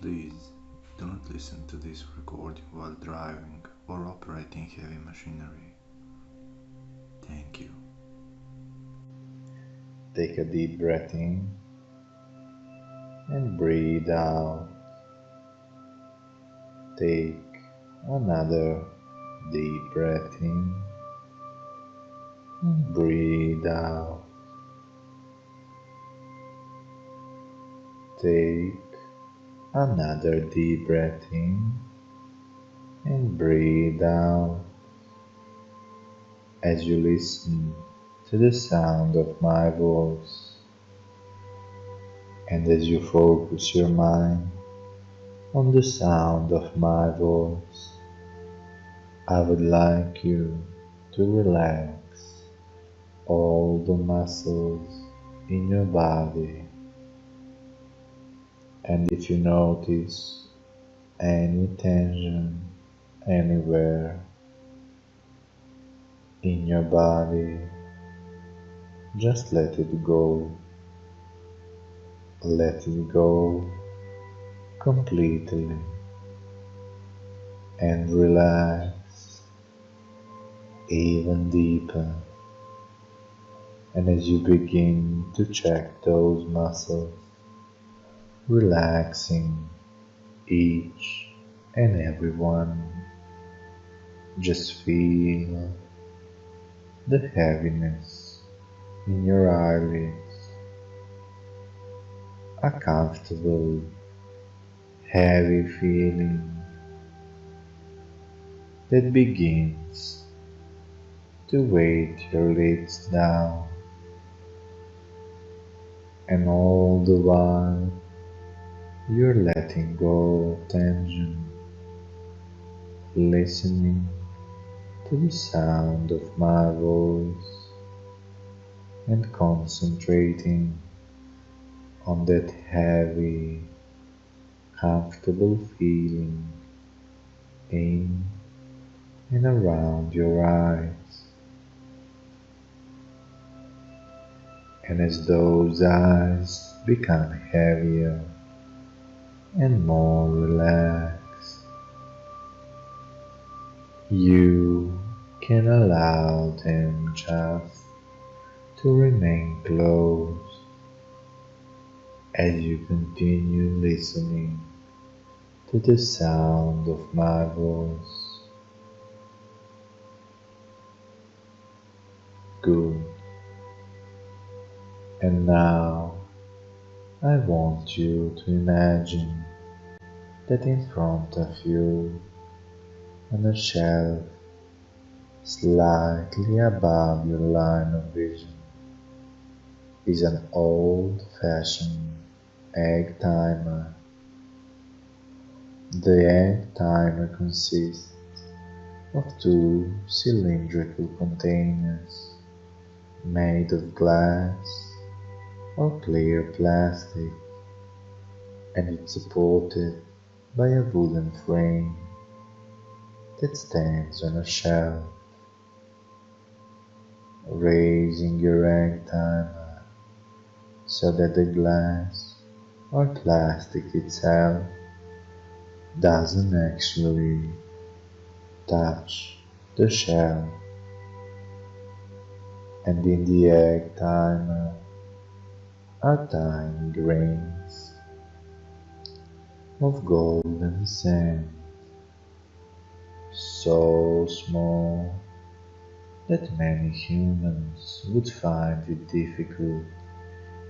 Please do not listen to this recording while driving or operating heavy machinery. Thank you. Take a deep breath in and breathe out. Take another deep breath in and breathe out. Take another deep breath in and breathe out as you listen to the sound of my voice. And as you focus your mind on the sound of my voice, I would like you to relax all the muscles in your body. And if you notice any tension anywhere in your body, just let it go. Let it go completely and relax even deeper. And as you begin to check those muscles, relaxing each and every one, just feel the heaviness in your eyelids, a comfortable, heavy feeling that begins to weight your lids down, and all the while you're letting go of tension, listening to the sound of my voice and concentrating on that heavy, comfortable feeling in and around your eyes. And as those eyes become heavier and more relaxed, you can allow them just to remain closed as you continue listening to the sound of my voice. Good. And now I want you to imagine that in front of you on a shelf slightly above your line of vision is an old-fashioned egg timer. The egg timer consists of two cylindrical containers made of glass or clear plastic, and it's supported by a wooden frame that stands on a shelf. Raising your egg timer so that the glass or plastic itself doesn't actually touch the shell, and in the egg timer are tiny grains of golden sand, so small that many humans would find it difficult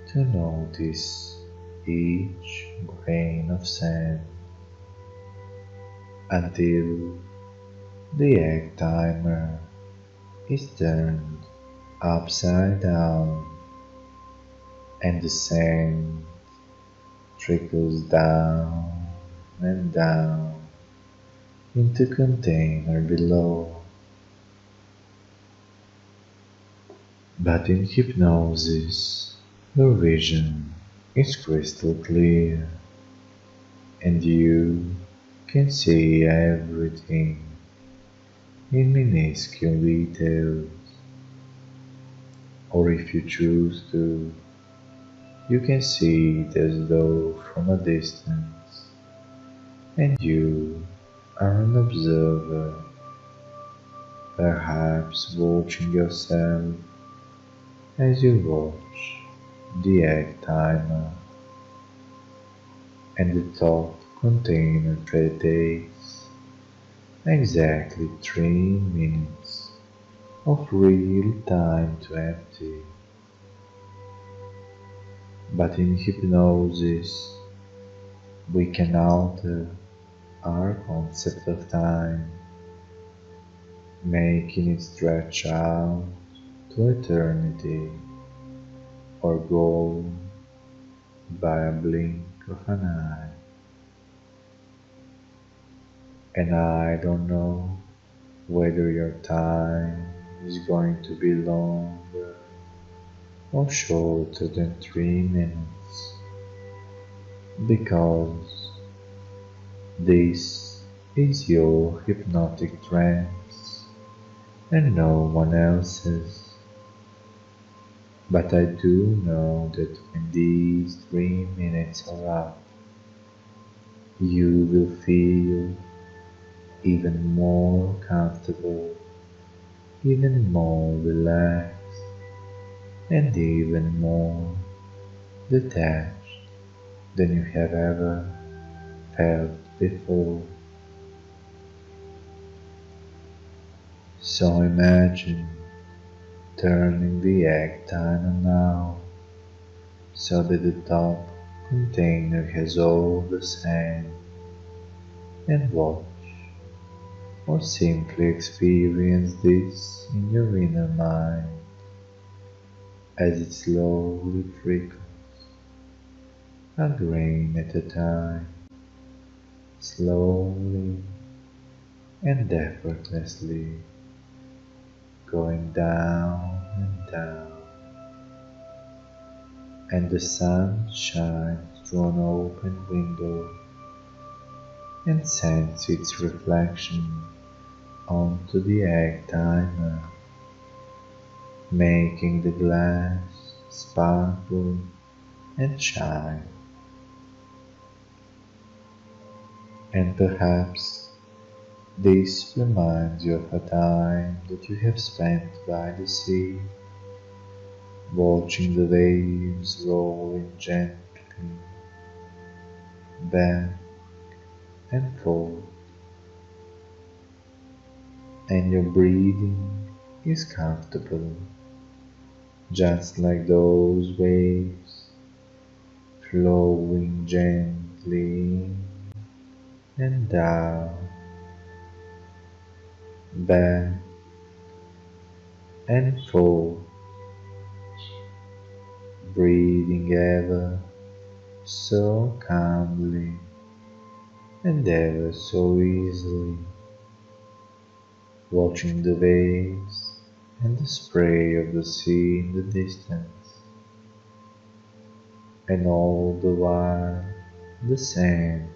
to notice each grain of sand until the egg timer is turned upside down and the sand trickles down and down into the container below. But in hypnosis, your vision is crystal clear and you can see everything in minuscule details. Or if you choose to, you can see it as though from a distance, and you are an observer, perhaps watching yourself as you watch the egg timer, and the top container takes exactly 3 minutes of real time to empty. But in hypnosis, we can alter our concept of time, making it stretch out to eternity or go by a blink of an eye. And I don't know whether your time is going to be longer or shorter than 3 minutes, because this is your hypnotic trance and no one else's. But I do know that when these 3 minutes are up, you will feel even more comfortable, even more relaxed, and even more detached than you have ever felt before. So imagine turning the egg timer now so that the top container has all the sand, and watch or simply experience this in your inner mind as it slowly trickles, a grain at a time, slowly and effortlessly going down and down, and the sun shines through an open window and sends its reflection onto the egg timer, making the glass sparkle and shine. And perhaps this reminds you of a time that you have spent by the sea, watching the waves rolling gently back and forth, and your breathing is comfortable, just like those waves flowing gently and down, back and forth, breathing ever so calmly and ever so easily, watching the waves and the spray of the sea in the distance, and all the while the sand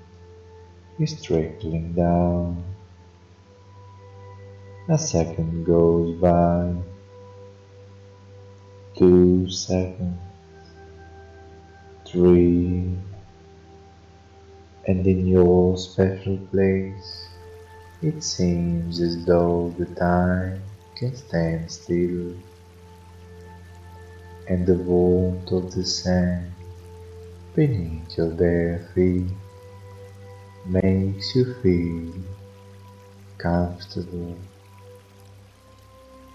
is trickling down. A second goes by, 2 seconds, 3, and in your special place it seems as though the time can stand still, and the warmth of the sand beneath your bare feet makes you feel comfortable,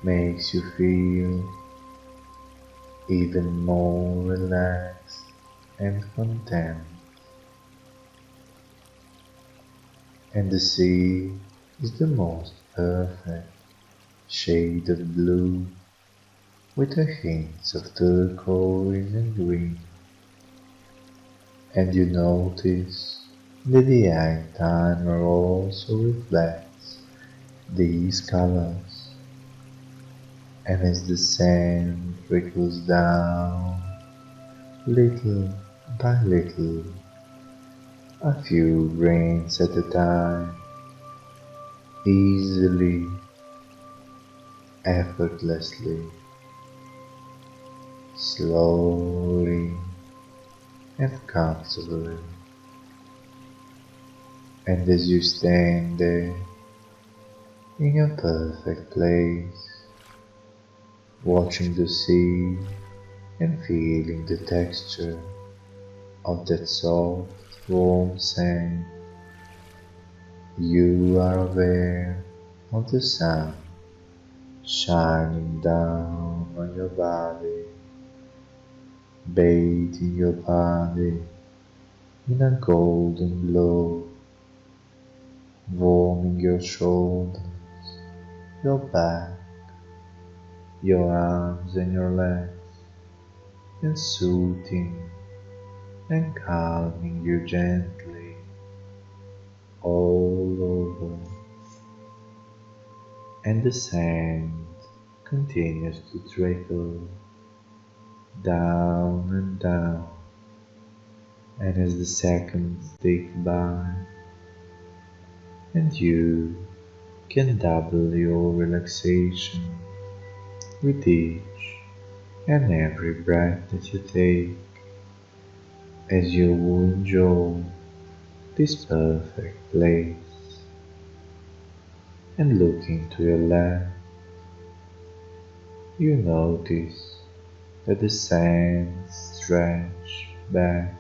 makes you feel even more relaxed and content. And the sea is the most perfect shade of blue, with a hint of turquoise and green, and you notice that the egg timer also reflects these colors, and as the sand trickles down, little by little, a few grains at a time, easily, effortlessly, slowly and comfortably, And as you stand there in your perfect place, watching the sea and feeling the texture of that soft, warm sand, you are aware of the sun shining down on your body, bathing your body in a golden glow, warming your shoulders, your back, your arms and your legs, and soothing and calming you gently all over. And the sand continues to trickle down and down, and as the seconds tick by, and you can double your relaxation with each and every breath that you take, as you enjoy this perfect place. And looking to your left, you notice that the sands stretch back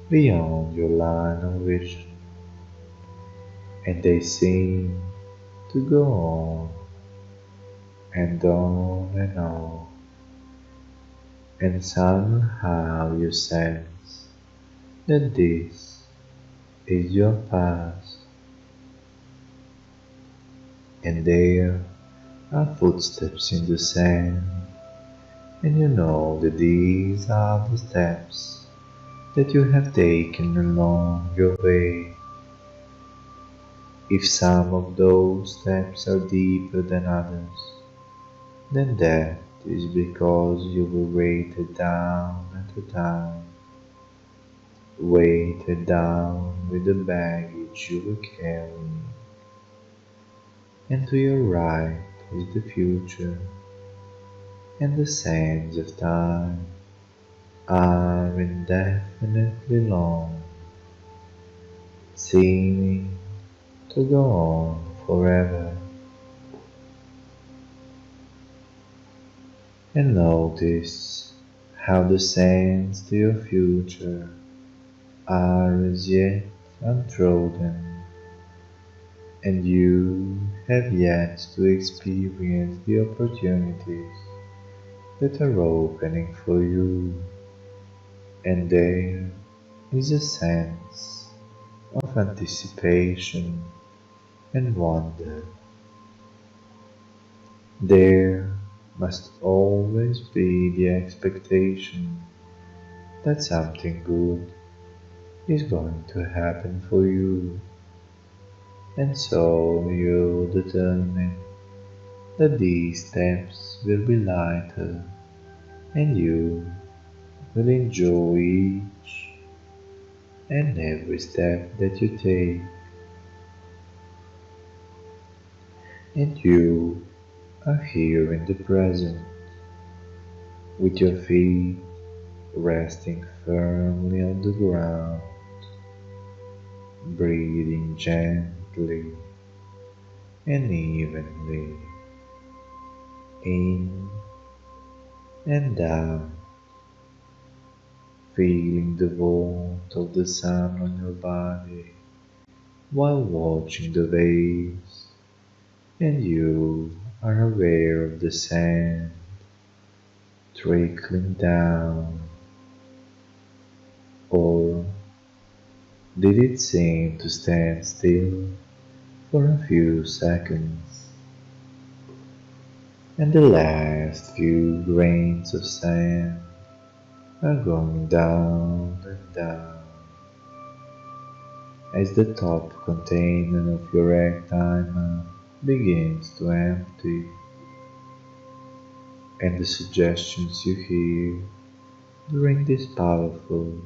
beyond your line of vision, and they seem to go on and on and on, and somehow you sense that this is your past, and there are footsteps in the sand, and you know that these are the steps that you have taken along your way. If some of those steps are deeper than others, then that is because you were weighted down at the time, weighted down with the baggage you were carrying. And to your right is the future, and the sands of time are indefinitely long, seeming to go on forever. And notice how the sands to your future are as yet untrodden, and you have yet to experience the opportunities that are opening for you, and there is a sense of anticipation and wonder. There must always be the expectation that something good is going to happen for you, and so you determine that these steps will be lighter, and you will enjoy each and every step that you take, and you are here in the present, with your feet resting firmly on the ground, breathing gently and evenly in and out, feeling the warmth of the sun on your body while watching the waves, and you are aware of the sand trickling down. Or did it seem to stand still for a few seconds, and the last few grains of sand are going down and down as the top container of your egg timer begins to empty, and the suggestions you hear during this powerful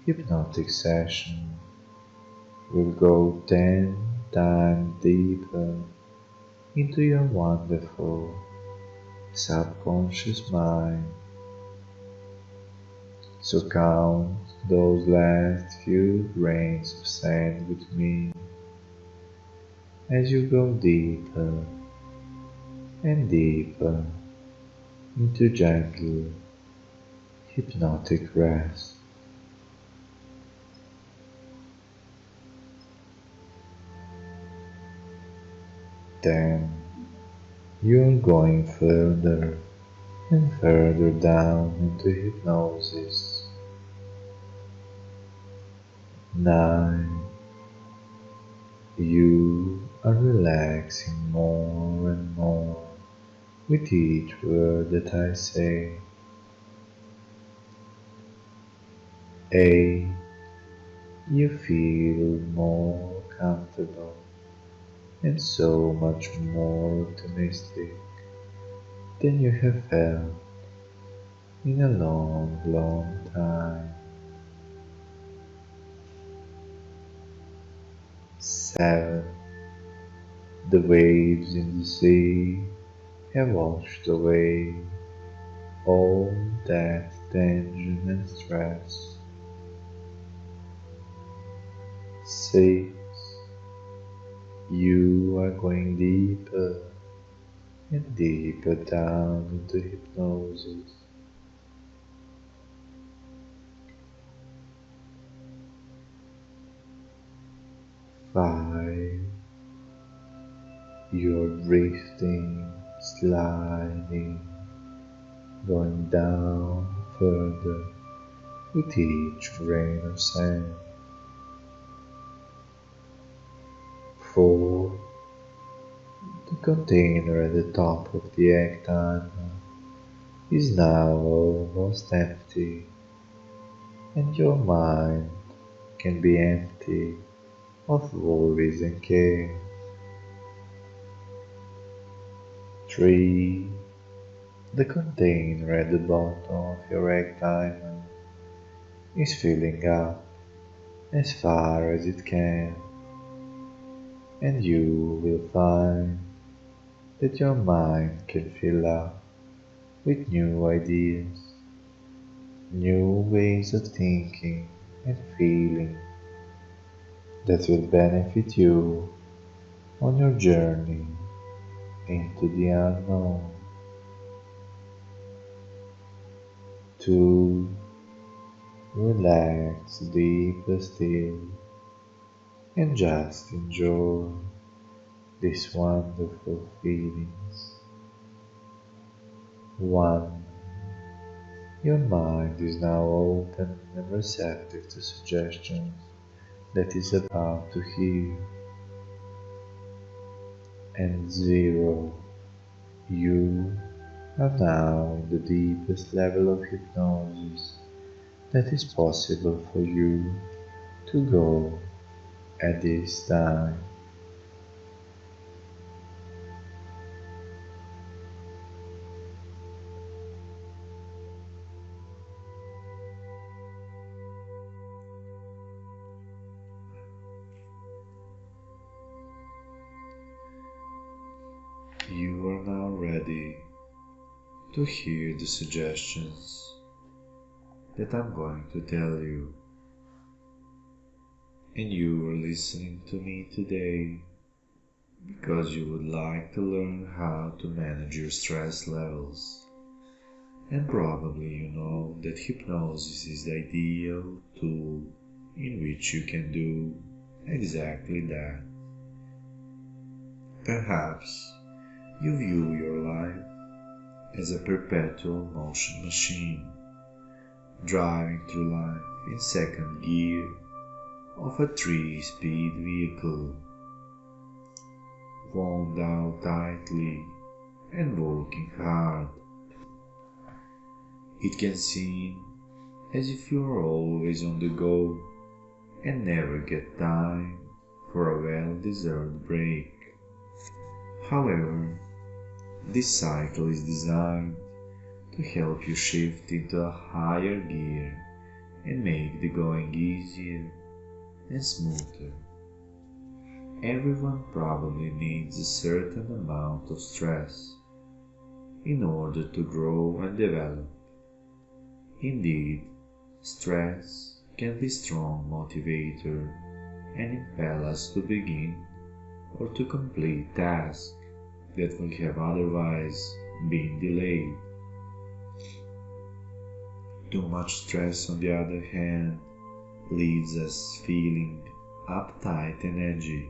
hypnotic session will go 10 times deeper into your wonderful subconscious mind. So count those last few grains of sand with me as you go deeper and deeper into gentle, hypnotic rest. Then you're going further and further down into hypnosis. 9. You are relaxing more and more with each word that I say. 8. You feel more comfortable and so much more optimistic than you have felt in a long, long time. 7. The waves in the sea have washed away all that tension and stress. 6. You are going deeper and deeper down into hypnosis. 5. You're drifting, sliding, going down further with each grain of sand. 4. The container at the top of the egg timer is now almost empty, and your mind can be empty of worries and care. 3. The container at the bottom of your egg timer is filling up as far as it can, and you will find that your mind can fill up with new ideas, new ways of thinking and feeling that will benefit you on your journey into the unknown. 2. Relax deeper still and just enjoy these wonderful feelings. 1. Your mind is now open and receptive to suggestions that is about to hear. And 0. You are now in the deepest level of hypnosis that is possible for you to go at this time. You are now ready to hear the suggestions that I'm going to tell you. And you are listening to me today because you would like to learn how to manage your stress levels. And probably you know that hypnosis is the ideal tool in which you can do exactly that. Perhaps you view your life as a perpetual motion machine, driving through life in second gear of a 3-speed vehicle, wound out tightly and working hard. It can seem as if you are always on the go and never get time for a well-deserved break. However, this cycle is designed to help you shift into a higher gear and make the going easier and smoother. Everyone probably needs a certain amount of stress in order to grow and develop. Indeed, stress can be a strong motivator and impel us to begin or to complete tasks that would have otherwise been delayed. Too much stress, on the other hand, leaves us feeling uptight and edgy,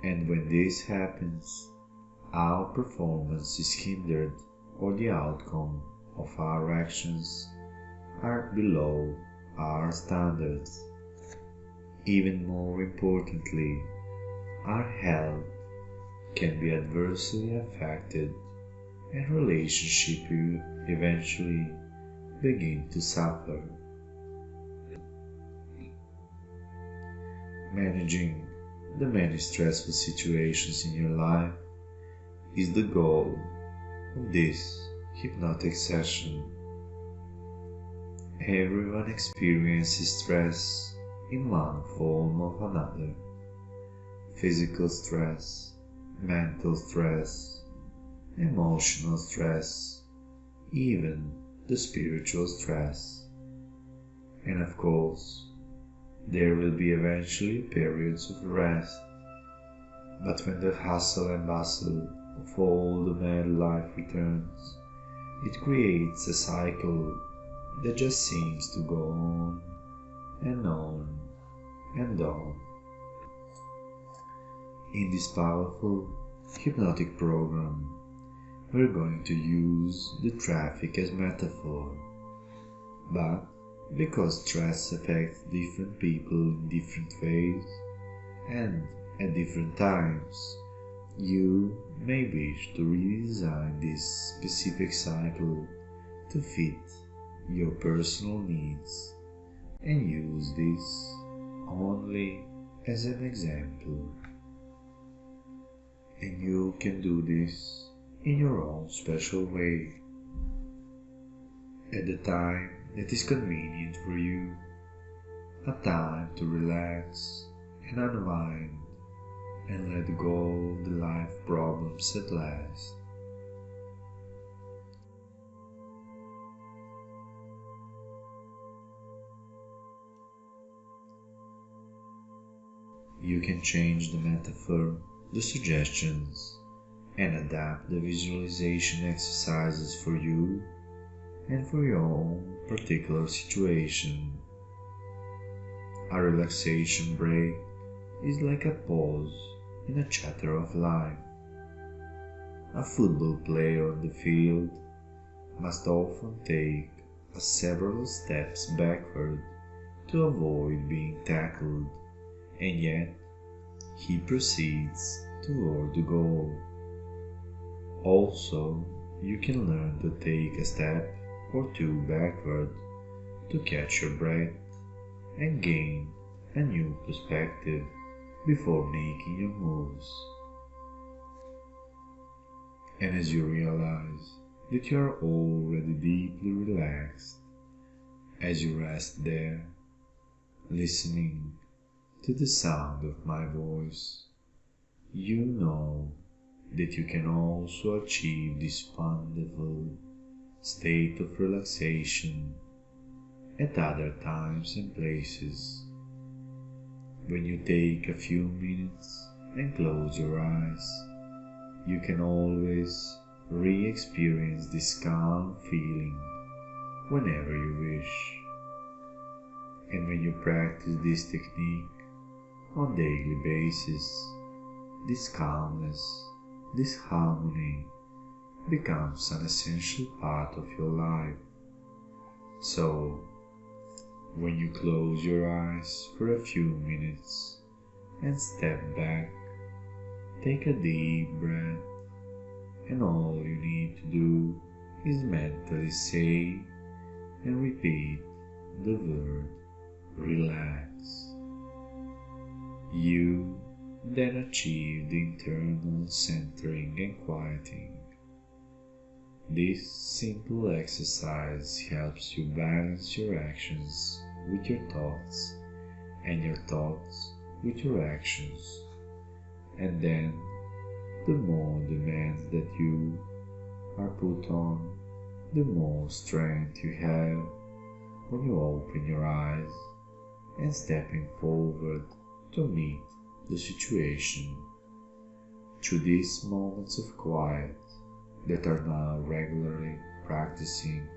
and when this happens, our performance is hindered or the outcome of our actions are below our standards. Even more importantly, our health can be adversely affected and relationships will eventually begin to suffer. Managing the many stressful situations in your life is the goal of this hypnotic session. Everyone experiences stress in one form or another: physical stress, mental stress, emotional stress, even the spiritual stress. And of course, there will be eventually periods of rest, but when the hustle and bustle of all the mad life returns, it creates a cycle that just seems to go on and on and on. In this powerful hypnotic program, we're going to use the traffic as metaphor, but because stress affects different people in different ways and at different times, you may wish to redesign this specific cycle to fit your personal needs and use this only as an example. And you can do this in your own special way, at the time that is convenient for you, a time to relax and unwind and let go of the life problems at last. You can change the metaphor, the suggestions, and adapt the visualization exercises for you and for your own particular situation. A relaxation break is like a pause in a chatter of life. A football player on the field must often take several steps backward to avoid being tackled, and yet he proceeds toward the goal. Also, you can learn to take a step or two backward to catch your breath and gain a new perspective before making your moves. And as you realize that you are already deeply relaxed, as you rest there, listening to the sound of my voice, you know that you can also achieve this wonderful state of relaxation at other times and places. When you take a few minutes and close your eyes, you can always re-experience this calm feeling whenever you wish. And when you practice this technique on a daily basis, this calmness, this harmony becomes an essential part of your life. So, when you close your eyes for a few minutes and step back, take a deep breath, and all you need to do is mentally say and repeat the word relax. You then achieve the internal centering and quieting. This simple exercise helps you balance your actions with your thoughts and your thoughts with your actions, and then the more demands that you are put on, the more strength you have when you open your eyes and stepping forward to meet the situation. Through these moments of quiet that are now regularly practicing,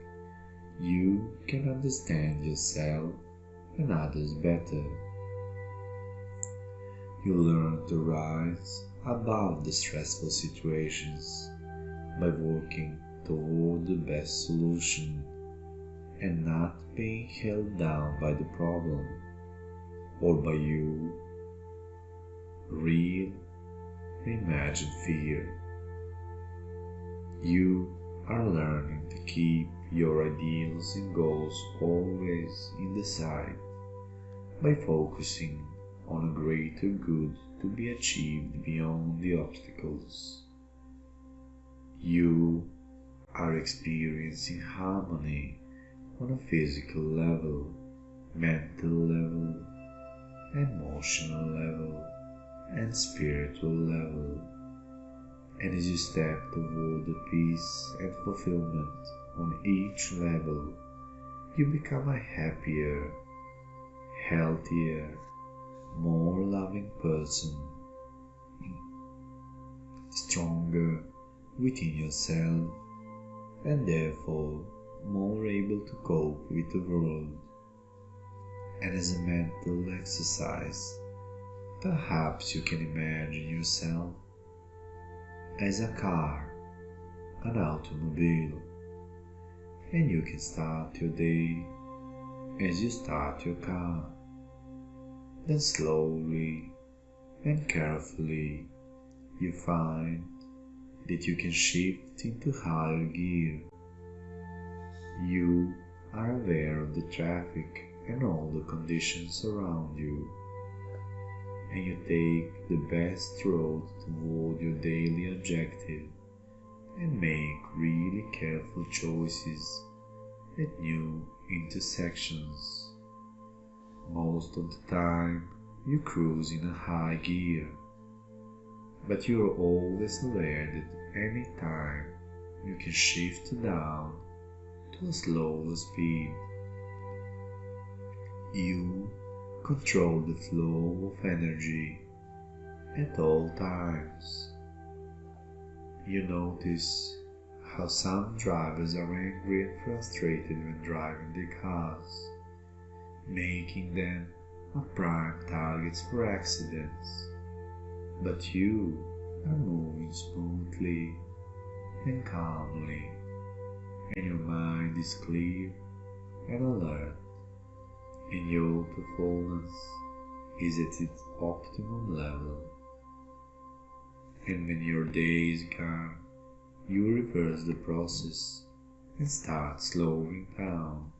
you can understand yourself and others better. You learn to rise above the stressful situations by working toward the best solution and not being held down by the problem or by your real imagined fear. You are learning to keep your ideals and goals always in the sight by focusing on a greater good to be achieved beyond the obstacles. You are experiencing harmony on a physical level, mental level, emotional level, and spiritual level. And as you step toward the peace and fulfillment on each level, you become a happier, healthier, more loving person, stronger within yourself, and therefore more able to cope with the world. And as a mental exercise, perhaps you can imagine yourself as a car, an automobile, and you can start your day as you start your car. Then slowly and carefully you find that you can shift into higher gear. You are aware of the traffic and all the conditions around you, and you take the best road toward your daily objective and make really careful choices at new intersections. Most of the time you cruise in a high gear, but you are always aware that any time you can shift down to a slower speed. You control the flow of energy at all times. You notice how some drivers are angry and frustrated when driving their cars, making them a prime targets for accidents. But you are moving smoothly and calmly, and your mind is clear and alert, and your performance is at its optimum level. And when your day is gone, you reverse the process and start slowing down.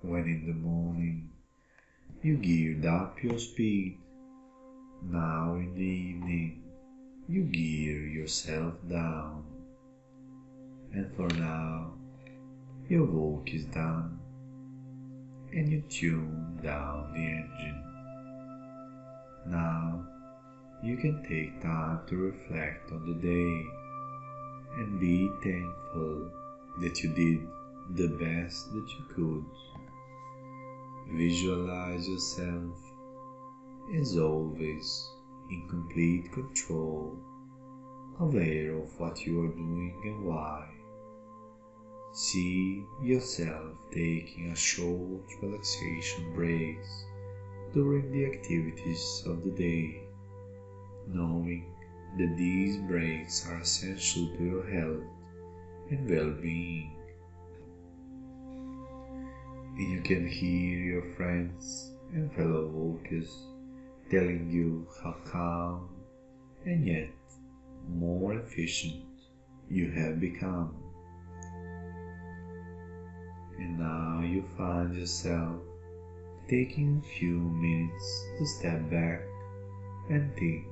When in the morning you geared up your speed, now in the evening you gear yourself down. And for now your work is done and you tune down the engine. Now you can take time to reflect on the day and be thankful that you did the best that you could. Visualize yourself as always in complete control, aware of what you are doing and why. See yourself taking a short relaxation breaks during the activities of the day, knowing that these breaks are essential to your health and well-being. And you can hear your friends and fellow workers telling you how calm and yet more efficient you have become. And now you find yourself taking a few minutes to step back and think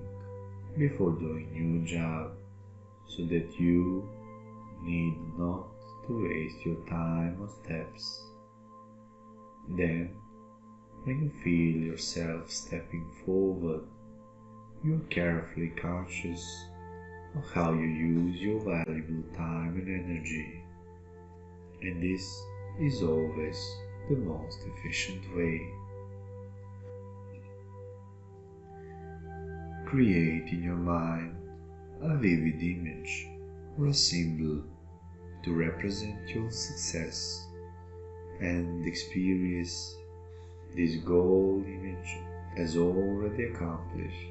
before doing your job, so that you need not to waste your time or steps. Then, when you feel yourself stepping forward, you are carefully conscious of how you use your valuable time and energy. And this is always the most efficient way. Create in your mind a vivid image or a symbol to represent your success and experience this goal image as already accomplished.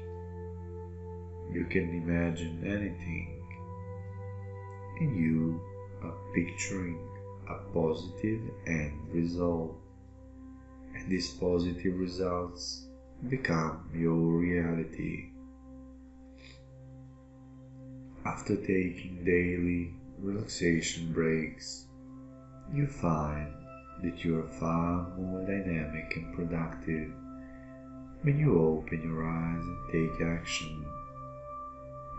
You can imagine anything, and you are picturing a positive end result, and these positive results become your reality. After taking daily relaxation breaks, you find that you are far more dynamic and productive when you open your eyes and take action.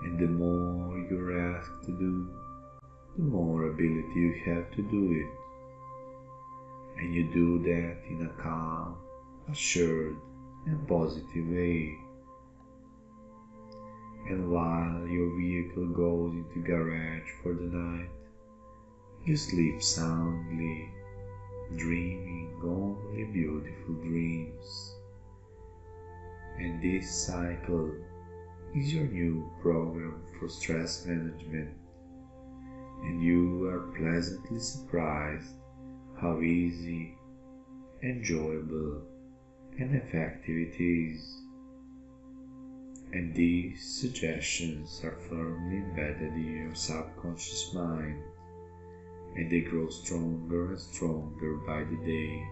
And the more you're asked to do, the more ability you have to do it. And you do that in a calm, assured, and positive way. And while your vehicle goes into garage for the night, you sleep soundly, dreaming only beautiful dreams. And this cycle is your new program for stress management, and you are pleasantly surprised how easy, enjoyable, and effective it is. And these suggestions are firmly embedded in your subconscious mind, and they grow stronger and stronger by the day.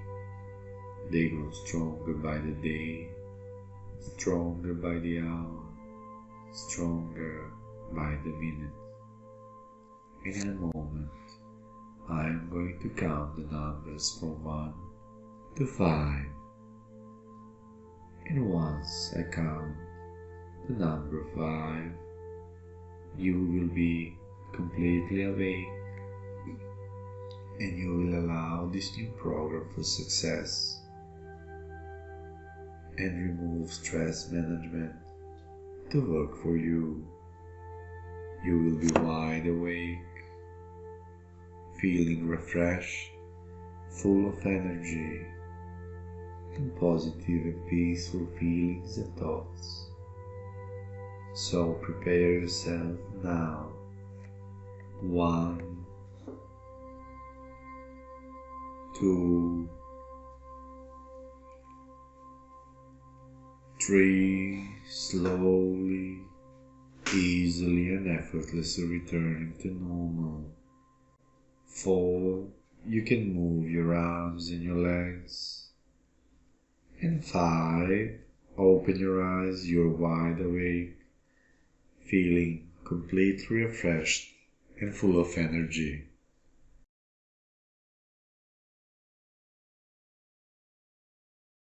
They grow stronger by the day, stronger by the hour, stronger by the minute. And in a moment, I am going to count the numbers from 1 to 5. And once I count the number 5, you will be completely awake, and you will allow this new program for success and remove stress management to work for you. You will be wide awake, feeling refreshed, full of energy, and positive and peaceful feelings and thoughts. So prepare yourself now. 1, 2, 3, slowly, easily and effortlessly returning to normal. 4, you can move your arms and your legs. And 5, open your eyes, you're wide awake, feeling completely refreshed and full of energy.